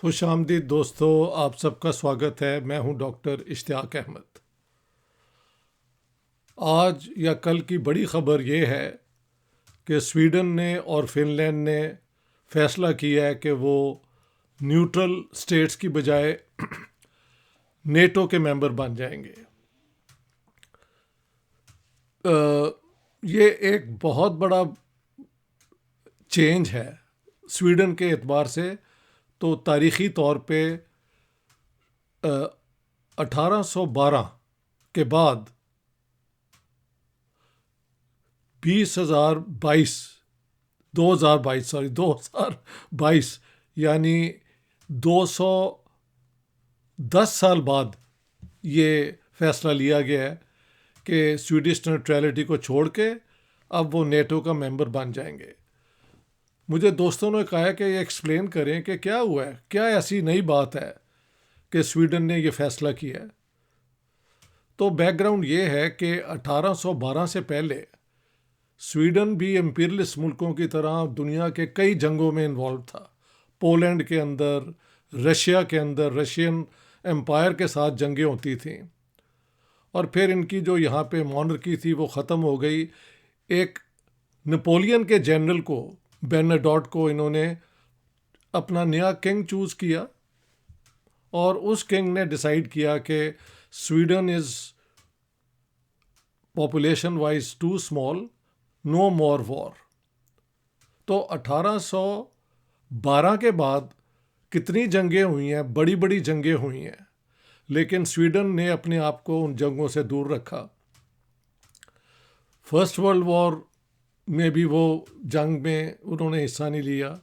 खुशामदीद दोस्तों, आप सबका स्वागत है। मैं हूं डॉक्टर इश्तियाक अहमद। आज या कल की बड़ी खबर ये है कि स्वीडन ने और फिनलैंड ने फैसला किया है कि वो न्यूट्रल स्टेट्स की बजाय नेटो के मेंबर बन जाएंगे। ये एक बहुत बड़ा चेंज है स्वीडन के एतबार से। तो तारीख़ी तौर पे 1812 के बाद 2022 2022 सॉरी 2022 यानी 210 साल बाद ये फैसला लिया गया है कि स्वीडिश न्यूट्रलिटी को छोड़ के अब वो नेटो का मेंबर बन जाएंगे। मुझे दोस्तों ने कहा है कि ये एक्सप्लेन करें कि क्या हुआ है, क्या ऐसी नई बात है कि स्वीडन ने ये फैसला किया है। तो बैकग्राउंड ये है कि 1812 से पहले स्वीडन भी एम्पीरियलिस्ट मुल्कों की तरह दुनिया के कई जंगों में इन्वॉल्व था। पोलैंड के अंदर, रशिया के अंदर रशियन एम्पायर के साथ जंगें होती थीं, और फिर इनकी जो यहाँ पे मॉनर्की थी वो ख़त्म हो गई। एक नेपोलियन के जनरल को, बेर्नाडोट को, इन्होंने अपना नया किंग चूज़ किया और उस किंग ने डिसाइड किया कि Sweden is population wise too small, no more war. तो 1812 के बाद कितनी जंगें हुई हैं, बड़ी बड़ी जंगें हुई हैं, लेकिन स्वीडन ने अपने आप को उन जंगों से दूर रखा। फर्स्ट वर्ल्ड वॉर में भी वो जंग में उन्होंने हिस्सा नहीं लिया।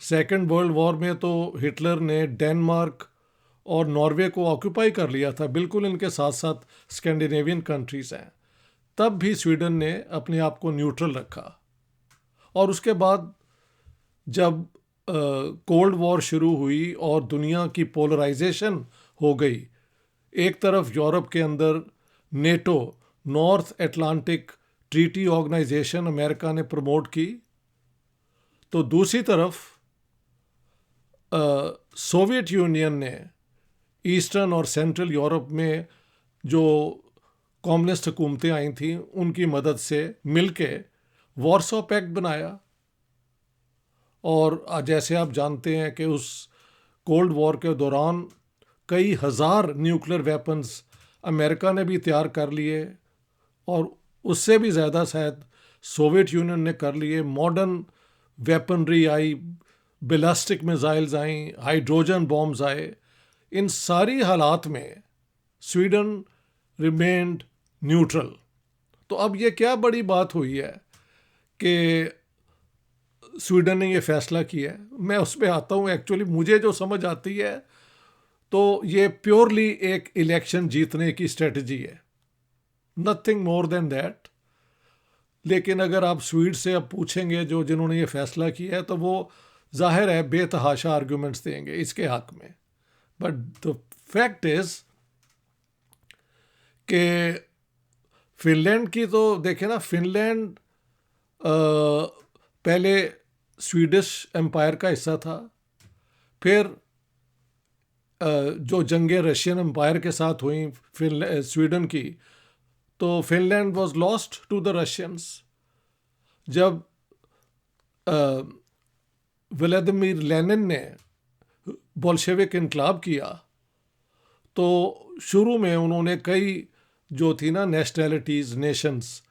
सेकेंड वर्ल्ड वॉर में तो हिटलर ने डेनमार्क और नॉर्वे को ऑक्यूपाई कर लिया था, बिल्कुल इनके साथ साथ स्कैंडिनेवियन कंट्रीज़ हैं। तब भी स्वीडन ने अपने आप को न्यूट्रल रखा। और उसके बाद जब कोल्ड वॉर शुरू हुई और दुनिया की पोलराइजेशन हो गई, एक तरफ यूरोप के अंदर NATO, North Atlantic Treaty Organization America ने प्रमोट की, तो दूसरी तरफ सोवियत यूनियन ने ईस्टर्न और सेंट्रल यूरोप में जो कम्युनिस्ट हुकूमतें आई थीं उनकी मदद से मिलके वार्सो पैक्ट बनाया। और जैसे आप जानते हैं कि उस कोल्ड वॉर के दौरान कई हज़ार न्यूक्लियर वेपन्स अमेरिका ने भी तैयार कर लिए, और उससे भी ज़्यादा शायद सोवियत यूनियन ने कर लिए। मॉडर्न वेपनरी आई, बैलिस्टिक मिसाइल्स आई, हाइड्रोजन बॉम्ब्स आए। इन सारी हालात में स्वीडन रिमेन्ड न्यूट्रल। तो अब ये क्या बड़ी बात हुई है कि स्वीडन ने ये फैसला किया है। मैं उस पर आता हूँ। एक्चुअली मुझे जो समझ आती है तो ये प्योरली एक इलेक्शन जीतने की स्ट्रेटजी है, नथिंग मोर देन दैट। लेकिन अगर आप स्वीड से अब पूछेंगे जो जिन्होंने ये फैसला किया है, तो वो जाहिर है बेतहाशा आर्गूमेंट्स देंगे इसके हक में। बट द फैक्ट इज कि फिनलैंड की तो देखें ना, फिनलैंड पहले स्वीडिश एम्पायर का हिस्सा था। फिर जो जंगें रशियन एम्पायर के साथ हुई स्वीडन की, तो Finland was lost to the Russians. जब व्लादिमीर लेनिन ने बोल्शेविक इनकलाब किया, तो शुरू में उन्होंने कई जो थी ना नेशनैलिटीज़, नेशंस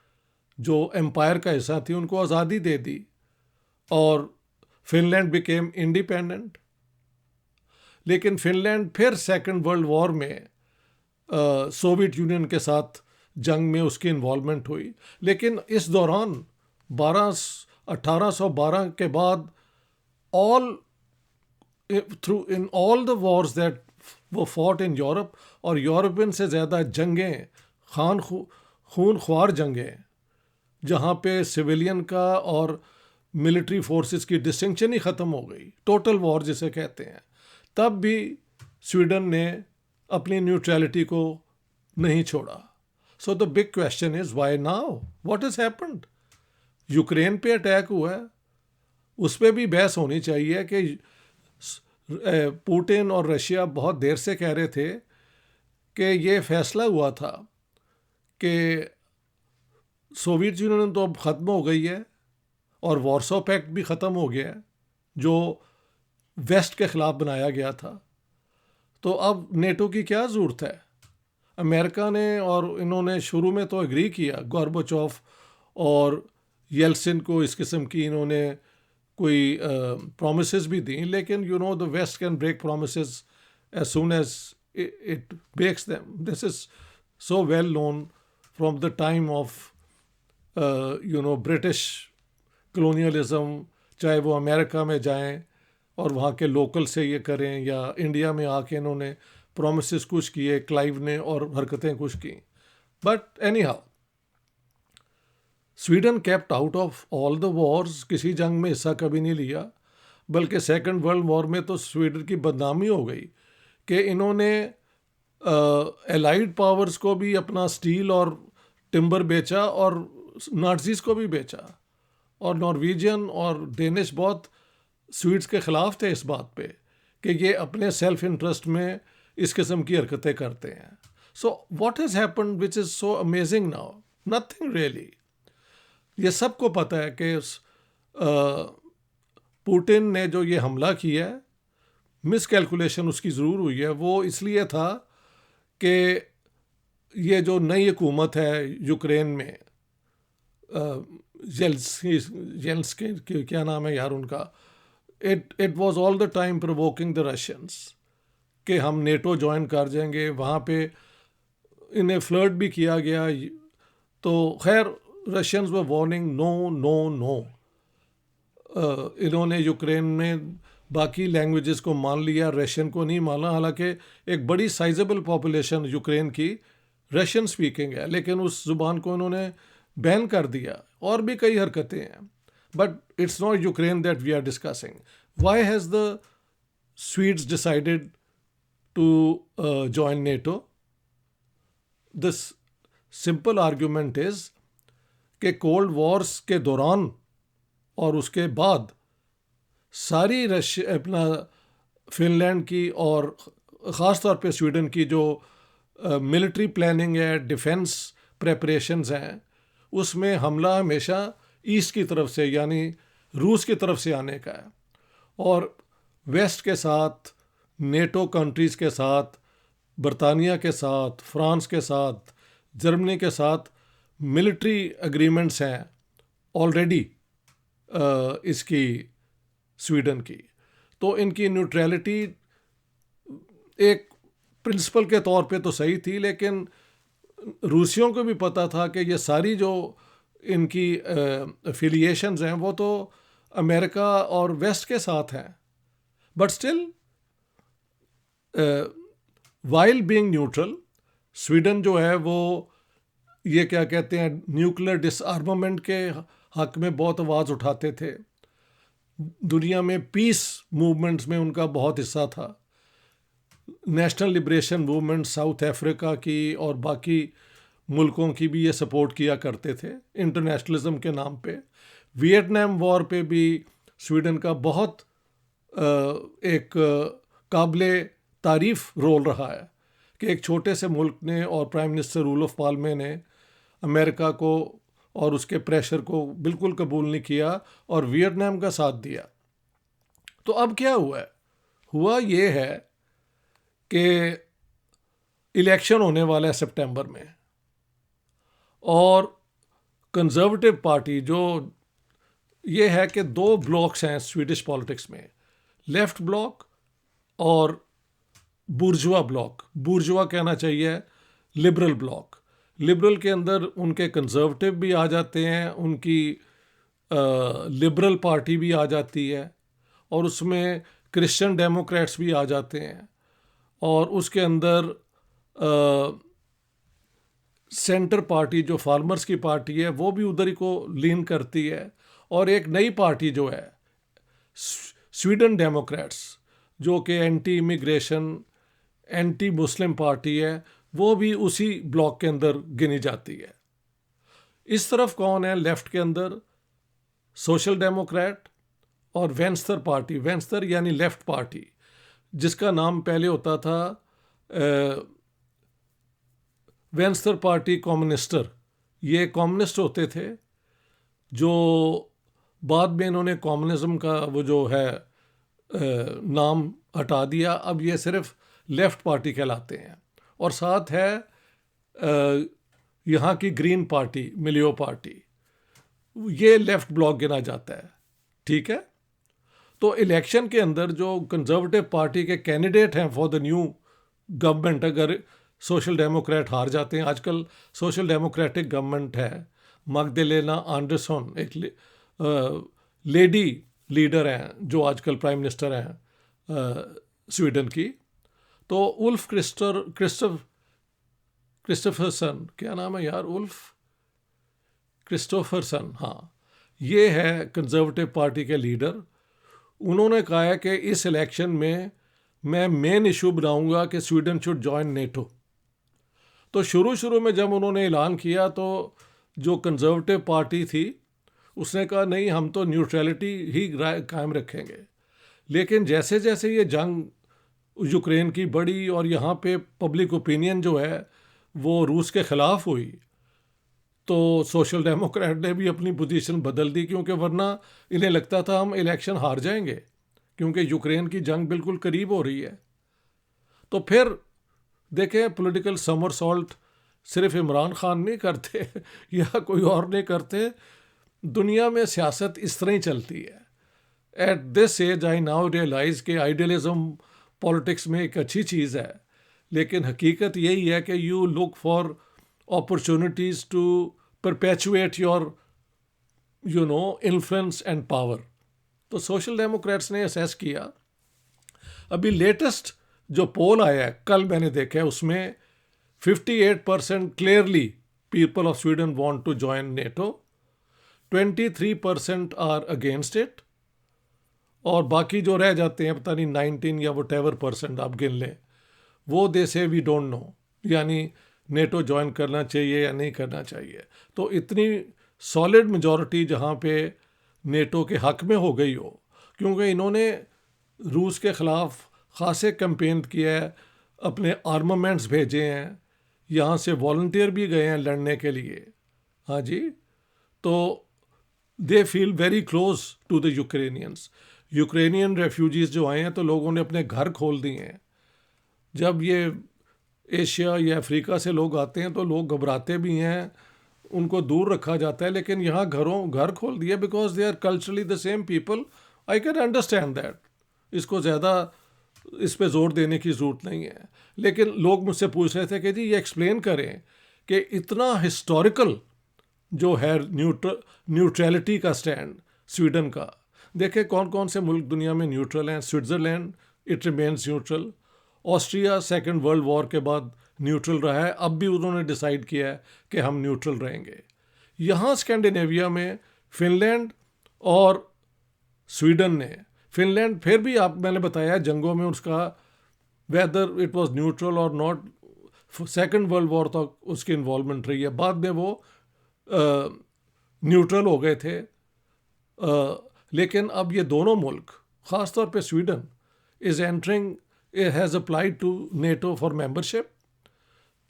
जो एम्पायर का हिस्सा थी, उनको आज़ादी दे दी और फिनलैंड बिकेम इंडिपेंडेंट। लेकिन फिनलैंड फिर सेकेंड वर्ल्ड वॉर में सोवियत यूनियन के साथ जंग में उसकी इन्वॉल्वमेंट हुई। लेकिन इस दौरान 1812 के बाद in all the Wars that वो फॉट इन यूरोप, और यूरोपियन से ज़्यादा जंगें, खून ख्वार जंगें, जहाँ पे सिविलियन का और मिलिट्री फोर्सेस की डिस्टिंक्शन ही ख़त्म हो गई, टोटल वॉर जिसे कहते हैं, तब भी स्वीडन ने अपनी न्यूट्रलिटी को नहीं छोड़ा। So the big question is why now, what has happened. Ukraine पे अटैक हुआ है, उस पर भी बहस होनी चाहिए कि पुतिन और रशिया बहुत देर से कह रहे थे कि ये फैसला हुआ था कि सोवियत यूनियन तो अब ख़त्म हो गई है और वार्सो पैक्ट भी ख़त्म हो गया है जो वेस्ट के ख़िलाफ़ बनाया गया था। तो अब नेटो की क्या ज़रूरत है? अमेरिका ने और इन्होंने शुरू में तो एग्री किया, गोर्बाचोव और येल्सिन को इस किस्म की इन्होंने कोई प्रोमिसेस भी दी, लेकिन the west can break promises as soon as it breaks them. This is so well known from the time of British colonialism, चाहे वो अमेरिका में जाएं और वहाँ के लोकल से ये करें या इंडिया में आके इन्होंने प्रोमिसेस कुछ किए, क्लाइव ने, और हरकतें कुछ की। But any how, Sweden kept out of all the Wars, किसी जंग में हिस्सा कभी नहीं लिया, बल्कि सेकेंड वर्ल्ड वॉर में तो स्वीडन की बदनामी हो गई कि इन्होंने एलाइड पावर्स को भी अपना स्टील और टिम्बर बेचा और नाज़ीज़ को भी बेचा। और नॉर्वेजियन और डेनिश बहुत स्वीड्स के ख़िलाफ़ थे इस बात पे कि ये अपने सेल्फ इंटरेस्ट में इस किस्म की हरकतें करते हैं। So what has happened which is so amazing now? Nothing really. ये सबको पता है कि पुतिन ने जो ये हमला किया है, मिसकैलकुलेशन उसकी ज़रूर हुई है। वो इसलिए था कि ये जो नई हुकूमत है यूक्रेन में, जेलेंस्की क्या नाम है यार उनका, it was all the time provoking the Russians कि हम नेटो ज्वाइन कर जाएंगे। वहाँ पे इन्हें फ्लर्ट भी किया गया। तो खैर रशियंस वर वार्निंग नो नो नो। इन्होंने यूक्रेन में बाकी लैंग्वेजेस को मान लिया, रशियन को नहीं माना। हालांकि एक बड़ी साइजेबल पॉपुलेशन यूक्रेन की रशियन स्पीकिंग है, लेकिन उस ज़ुबान को इन्होंने बैन कर दिया। और भी कई हरकतें हैं, but it's not Ukraine that we are discussing. Why has the Swedes decided to join NATO? This simple argument is कि कोल्ड वॉर्स के दौरान और उसके बाद सारी अपना फिनलैंड की और ख़ास तौर पे स्वीडन की जो मिलिट्री प्लानिंग है, डिफेंस प्रेपरेशंस हैं, उसमें हमला हमेशा ईस्ट की तरफ से यानी रूस की तरफ से आने का है। और वेस्ट के साथ, नेटो कंट्रीज़ के साथ, बरतानिया के साथ, फ्रांस के साथ, जर्मनी के साथ मिलिट्री एग्रीमेंट्स हैं ऑलरेडी इसकी स्वीडन की। तो इनकी न्यूट्रलिटी एक प्रिंसिपल के तौर पे तो सही थी, लेकिन रूसियों को भी पता था कि ये सारी जो इनकी एफिलिएशंस हैं वो तो अमेरिका और वेस्ट के साथ हैं। But still while being neutral, Sweden जो है वो ये क्या कहते हैं, न्यूक्लियर डिसआर्मामेंट के हक में बहुत आवाज़ उठाते थे। दुनिया में पीस मूवमेंट्स में उनका बहुत हिस्सा था। National liberation movement south Africa की और बाकी मुल्कों की भी ये सपोर्ट किया करते थे इंटरनेशनलिज्म के नाम पे। वियतनाम वॉर पे भी स्वीडन का बहुत एक काबिले तारीफ़ रोल रहा है कि एक छोटे से मुल्क ने और प्राइम मिनिस्टर रूलोफ पाल्मे ने अमेरिका को और उसके प्रेशर को बिल्कुल कबूल नहीं किया और वियतनाम का साथ दिया। तो अब क्या हुआ है? हुआ ये है कि इलेक्शन होने वाला है सितंबर में, और कंजर्वेटिव पार्टी जो ये है कि दो ब्लॉक्स हैं स्वीडिश पॉलिटिक्स में, लेफ्ट ब्लॉक और बुर्जुआ ब्लॉक। बुर्जुआ कहना चाहिए लिबरल ब्लॉक। लिबरल के अंदर उनके कंजर्वेटिव भी आ जाते हैं, उनकी लिबरल पार्टी भी आ जाती है, और उसमें क्रिश्चियन डेमोक्रेट्स भी आ जाते हैं, और उसके अंदर सेंटर पार्टी जो फार्मर्स की पार्टी है वो भी उधर ही को लीन करती है, और एक नई पार्टी जो है स्वीडन डेमोक्रेट्स जो कि anti immigration, anti Muslim party है, वो भी उसी ब्लॉक के अंदर गिनी जाती है। इस तरफ कौन है लेफ्ट के अंदर? सोशल डेमोक्रेट और वेंस्टर पार्टी। वेंस्टर यानी लेफ्ट पार्टी। जिसका नाम पहले होता था वेंस्टर पार्टी कम्युनिस्टर। ये कम्युनिस्ट होते थे जो बाद में इन्होंने कम्युनिज्म का वो जो है नाम हटा दिया, अब ये सिर्फ लेफ्ट पार्टी कहलाते हैं। और साथ है यहाँ की ग्रीन पार्टी, मिलियो पार्टी, ये लेफ्ट ब्लॉक गिना जाता है। ठीक है, तो इलेक्शन के अंदर जो कंजर्वेटिव पार्टी के कैंडिडेट हैं फॉर द न्यू गवर्नमेंट, अगर सोशल डेमोक्रेट हार जाते हैं, आजकल सोशल डेमोक्रेटिक गवर्नमेंट है, मगदलेना एंडरसन एक लेडी लीडर हैं जो आजकल प्राइम मिनिस्टर हैं स्वीडन की। तो उल्फ क्रिस्टोफरसन, क्या नाम है यार, उल्फ क्रिस्टोफरसन, हाँ, ये है कंजर्वेटिव पार्टी के लीडर। उन्होंने कहा है कि इस इलेक्शन में मैं मेन इशू बनाऊंगा कि स्वीडन शुड जॉइन नेटो। तो शुरू में जब उन्होंने ऐलान किया तो जो कंजर्वेटिव पार्टी थी उसने कहा नहीं, हम तो न्यूट्रलिटी ही कायम रखेंगे। लेकिन जैसे जैसे ये जंग यूक्रेन की बढ़ी और यहाँ पे पब्लिक ओपिनियन जो है वो रूस के ख़िलाफ़ हुई, तो सोशल डेमोक्रेट ने भी अपनी पोजीशन बदल दी, क्योंकि वरना इन्हें लगता था हम इलेक्शन हार जाएंगे, क्योंकि यूक्रेन की जंग बिल्कुल करीब हो रही है। तो फिर देखें, पॉलिटिकल समरसॉल्ट सिर्फ इमरान खान नहीं करते या कोई और नहीं करते, दुनिया में सियासत इस तरह ही चलती है। At this age I now realise कि आइडियलिज्म पॉलिटिक्स में एक अच्छी चीज़ है, लेकिन हकीकत यही है कि you look for opportunities to perpetuate your influence and power. तो सोशल डेमोक्रेट्स ने असेस किया। अभी लेटेस्ट जो पोल आया है, कल मैंने देखा है, उसमें 58% clearly people of Sweden want to join NATO, 23% are against it, और बाकी जो रह जाते हैं पता नहीं 19 या whatever% आप गिन लें, वो दे से वी डोंट नो, यानी नेटो ज्वाइन करना चाहिए या नहीं करना चाहिए। तो इतनी सॉलिड मेजॉरिटी जहाँ पे नेटो के हक में हो गई हो, क्योंकि इन्होंने रूस के ख़िलाफ़ ख़ासे कैंपेन किया है, अपने आर्मामेंट्स भेजे हैं, यहाँ से वॉलंटियर भी गए हैं लड़ने के लिए। हाँ जी, तो they feel very close to the Ukrainians. Ukrainian refugees जो आए हैं तो लोगों ने अपने घर खोल दिए हैं। जब ये एशिया या अफ्रीका से लोग आते हैं तो लोग घबराते भी हैं, उनको दूर रखा जाता है, लेकिन यहाँ घर खोल दिए because they are culturally the same people. I can understand that, इसको ज़्यादा इस पे जोर देने की ज़रूरत नहीं है। लेकिन लोग मुझसे पूछ रहे थे कि जी ये एक्सप्लेन करें कि इतना हिस्टोरिकल जो है न्यूट्रलिटी का स्टैंड स्वीडन का। देखें कौन कौन से मुल्क दुनिया में न्यूट्रल हैं। Switzerland, it remains neutral. Austria second world war के बाद न्यूट्रल रहा है, अब भी उन्होंने डिसाइड किया है कि हम न्यूट्रल रहेंगे। यहाँ स्कैंडिनेविया में फिनलैंड और स्वीडन ने, फिनलैंड फिर भी मैंने बताया जंगों में उसका वेदर इट वाज न्यूट्रल और नॉट, सेकेंड वर्ल्ड वॉर तक उसकी इन्वॉल्वमेंट रही है, बाद में वो न्यूट्रल हो गए थे। लेकिन अब ये दोनों मुल्क, ख़ासतौर पे Sweden, is entering, has applied to NATO for membership.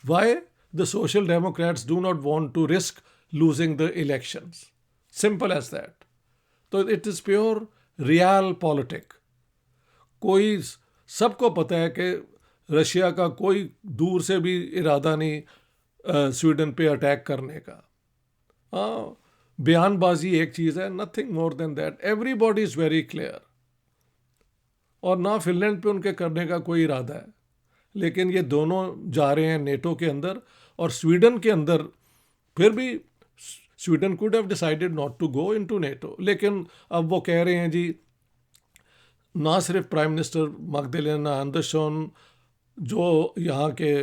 Why? The social democrats do not want to risk losing the elections, simple as that. तो it is pure realpolitik. कोई, सबको पता है कि रशिया का कोई दूर से भी इरादा नहीं स्वीडन पे अटैक करने का। हाँ, बयानबाजी एक चीज़ है, nothing more than that. Everybody is very clear. और ना फिनलैंड पे उनके करने का कोई इरादा है, लेकिन ये दोनों जा रहे हैं नेटो के अंदर। और स्वीडन के अंदर फिर भी Sweden could have decided not to go into NATO, लेकिन अब वो कह रहे हैं जी, ना सिर्फ प्राइम मिनिस्टर मगदलेना एंडरसन जो यहाँ के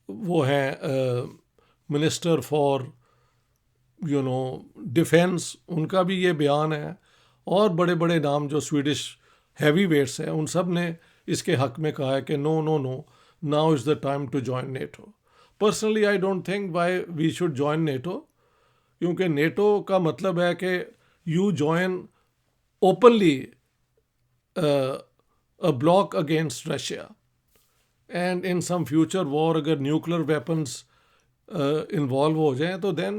वो हैं मिनिस्टर फॉर डिफेंस, उनका भी ये बयान है, और बड़े बड़े नाम जो स्वीडिश हैवी वेट्स हैं उन सब ने इसके हक में कहा है कि no no no, now is the time to join NATO. Personally I don't think why we should join NATO, क्योंकि नेटो का मतलब है कि you join openly a bloc against Russia. And in some future war अगर nuclear weapons involve हो जाए तो then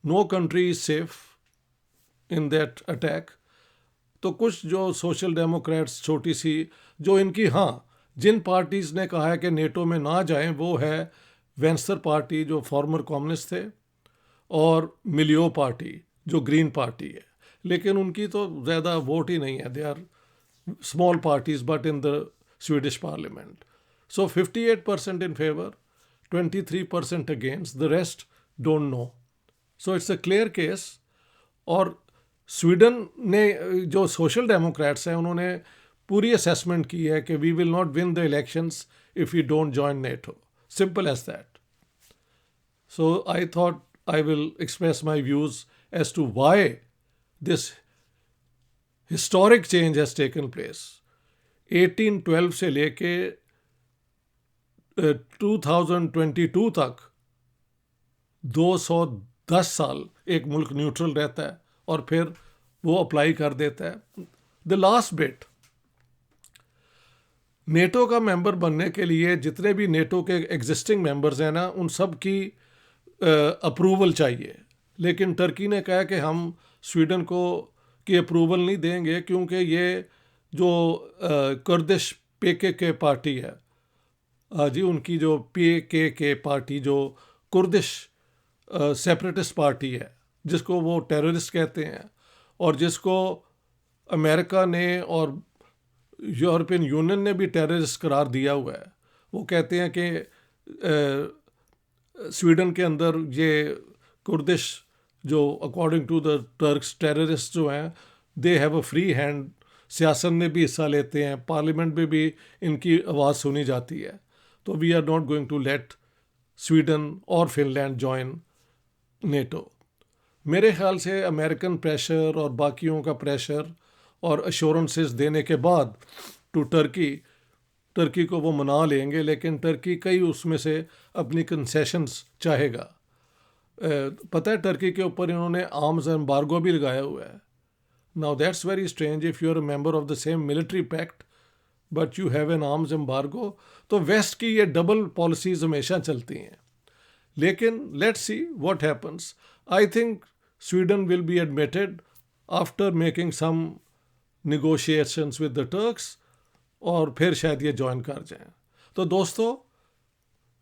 no country is safe in that attack. तो कुछ जो सोशल डेमोक्रेट्स छोटी सी जो इनकी हाँ जिन पार्टीज़ ने कहा है कि नेटो में ना जाएं वो है वेंसर पार्टी जो फॉर्मर कम्युनिस्ट थे और मिलियो पार्टी जो ग्रीन पार्टी है, लेकिन उनकी तो ज़्यादा वोट ही नहीं है. They are small parties but in the Swedish parliament. So 58% in favour, 23% against, the rest don't know. So it's a clear case. और स्वीडन ने जो सोशल डेमोक्रेट्स हैं उन्होंने पूरी असेसमेंट की है कि we will not win the elections if we don't join NATO. Simple as that. So I thought I will express my views as to why this historic change has taken place. 1812 से लेके 2022 तक 210 साल एक मुल्क neutral रहता है और फिर वो अप्लाई कर देता है. द लास्ट बिट, नेटो का मेंबर बनने के लिए जितने भी नेटो के एग्जिस्टिंग मेंबर्स हैं ना उन सब की अप्रूवल चाहिए. लेकिन टर्की ने कहा कि हम स्वीडन को की अप्रूवल नहीं देंगे क्योंकि ये जो कुर्दिश पीकेके पार्टी है जी, उनकी जो पीकेके पार्टी जो कुर्दिश सेपरेटिस्ट पार्टी है जिसको वो टेररिस्ट कहते हैं और जिसको अमेरिका ने और यूरोपियन यूनियन ने भी टेररिस्ट करार दिया हुआ है. वो कहते हैं कि स्वीडन के अंदर ये कुर्दिश जो according to the Turks terrorist जो हैं they have a free hand. सियासत में भी हिस्सा लेते हैं, पार्लियामेंट में भी इनकी आवाज़ सुनी जाती है. तो we are not going to let Sweden और फिनलैंड जॉइन नेटो. मेरे ख्याल से अमेरिकन प्रेशर और बाकियों का प्रेशर और अश्योरेंसेस देने के बाद टू टर्की को वो मना लेंगे. लेकिन टर्की कई उसमें से अपनी कंसेशंस चाहेगा. पता है टर्की के ऊपर इन्होंने आर्म्स एम्बार्गो भी लगाया हुआ है. Now that's very strange if you are a member of the same military pact but you have an arms embargo. तो वेस्ट की ये डबल पॉलिसीज हमेशा चलती हैं. लेकिन let's see what happens. I think Sweden will be admitted after making some negotiations with the Turks और फिर शायद ये ज्वाइन कर जाएं. तो दोस्तों,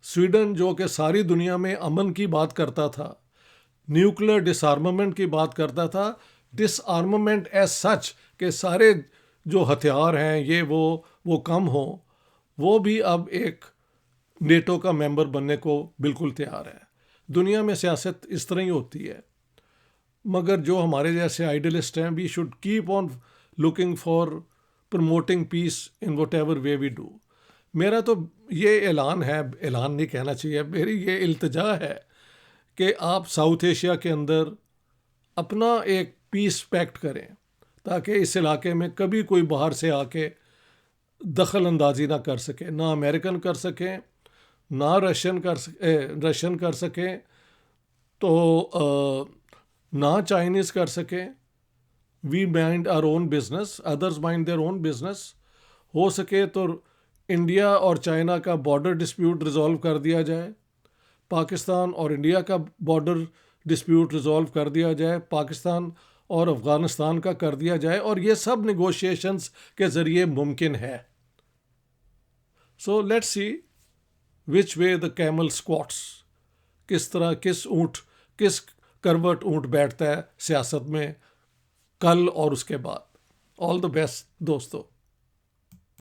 स्वीडन जो कि सारी दुनिया में अमन की बात करता था, न्यूक्लियर डिसआर्मामेंट की बात करता था, डिसआर्मामेंट एज सच के सारे जो हथियार हैं ये वो कम हो, वो भी अब एक नेटो का मेंबर बनने को बिल्कुल तैयार है. दुनिया में सियासत इस तरह ही होती है. मगर जो हमारे जैसे आइडियलिस्ट हैं, we should keep on looking for promoting peace in whatever way we do. मेरा तो ये ऐलान है, ऐलान नहीं कहना चाहिए, मेरी ये इल्तिजा है कि आप साउथ एशिया के अंदर अपना एक पीस पैक्ट करें ताकि इस इलाके में कभी कोई बाहर से आके दखल अंदाजी ना कर सके. ना अमेरिकन कर सकें, ना रशियन कर सकें, तो ना चाइनीज़ कर सकें. We mind our own business, others mind their own business. हो सके तो इंडिया और चाइना का बॉर्डर डिस्प्यूट रिजॉल्व कर दिया जाए, पाकिस्तान और इंडिया का बॉर्डर डिस्प्यूट रिजॉल्व कर दिया जाए, पाकिस्तान और अफ़गानिस्तान का कर दिया जाए, और ये सब निगोशिएशंस के ज़रिए मुमकिन है. So let's see which way the camel squats. किस तरह किस करवट ऊँट बैठता है सियासत में कल और उसके बाद. ऑल द बेस्ट दोस्तों.